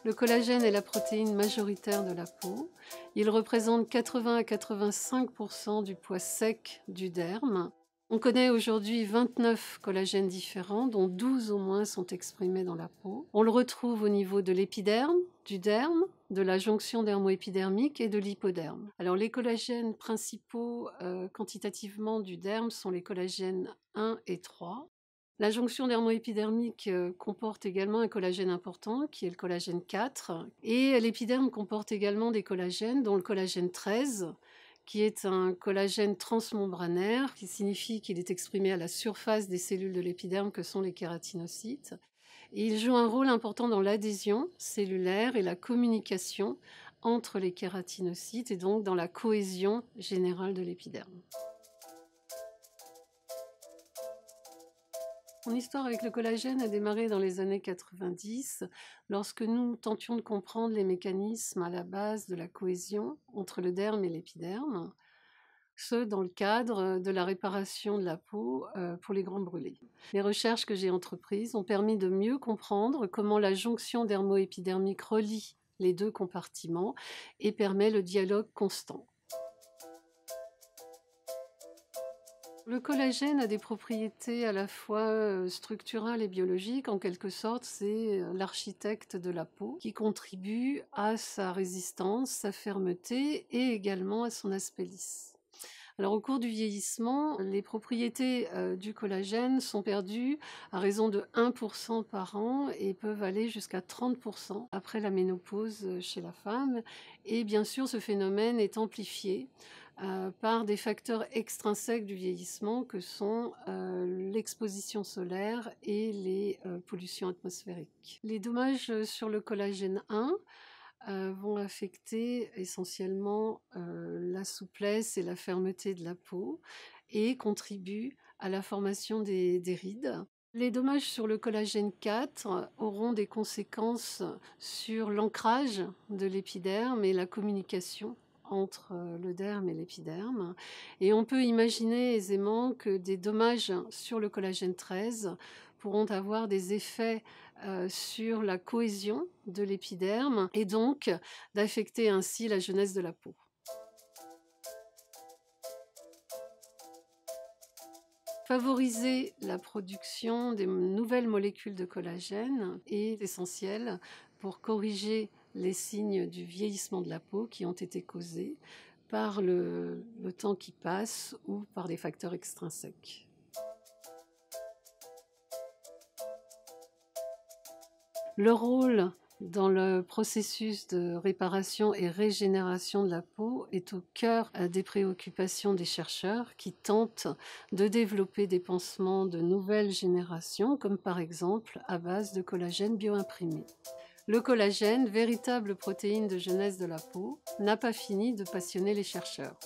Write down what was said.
Le collagène est la protéine majoritaire de la peau. Il représente 80 à 85% du poids sec du derme. On connaît aujourd'hui 29 collagènes différents, dont 12 au moins sont exprimés dans la peau. On le retrouve au niveau de l'épiderme, du derme, de la jonction dermo-épidermique et de l'hypoderme. Alors les collagènes principaux quantitativement du derme sont les collagènes 1 et 3. La jonction dermo-épidermique comporte également un collagène important qui est le collagène 4 et l'épiderme comporte également des collagènes dont le collagène 13 qui est un collagène transmembranaire qui signifie qu'il est exprimé à la surface des cellules de l'épiderme que sont les kératinocytes. Et il joue un rôle important dans l'adhésion cellulaire et la communication entre les kératinocytes et donc dans la cohésion générale de l'épiderme. Mon histoire avec le collagène a démarré dans les années 90, lorsque nous tentions de comprendre les mécanismes à la base de la cohésion entre le derme et l'épiderme, ce dans le cadre de la réparation de la peau pour les grands brûlés. Les recherches que j'ai entreprises ont permis de mieux comprendre comment la jonction dermo-épidermique relie les deux compartiments et permet le dialogue constant. Le collagène a des propriétés à la fois structurales et biologiques. En quelque sorte, c'est l'architecte de la peau qui contribue à sa résistance, sa fermeté et également à son aspect lisse. Alors au cours du vieillissement, les propriétés du collagène sont perdues à raison de 1% par an et peuvent aller jusqu'à 30% après la ménopause chez la femme. Et bien sûr, ce phénomène est amplifié par des facteurs extrinsèques du vieillissement que sont l'exposition solaire et les pollutions atmosphériques. Les dommages sur le collagène 1 vont affecter essentiellement la souplesse et la fermeté de la peau et contribuent à la formation des rides. Les dommages sur le collagène 4 auront des conséquences sur l'ancrage de l'épiderme et la communication entre le derme et l'épiderme. Et on peut imaginer aisément que des dommages sur le collagène 13 pourront avoir des effets sur la cohésion de l'épiderme et donc d'affecter ainsi la jeunesse de la peau. Favoriser la production des nouvelles molécules de collagène est essentiel pour corriger les signes du vieillissement de la peau qui ont été causés par le temps qui passe ou par des facteurs extrinsèques. Le rôle dans le processus de réparation et régénération de la peau est au cœur des préoccupations des chercheurs qui tentent de développer des pansements de nouvelle génération, comme par exemple à base de collagène bioimprimé. Le collagène, véritable protéine de jeunesse de la peau, n'a pas fini de passionner les chercheurs.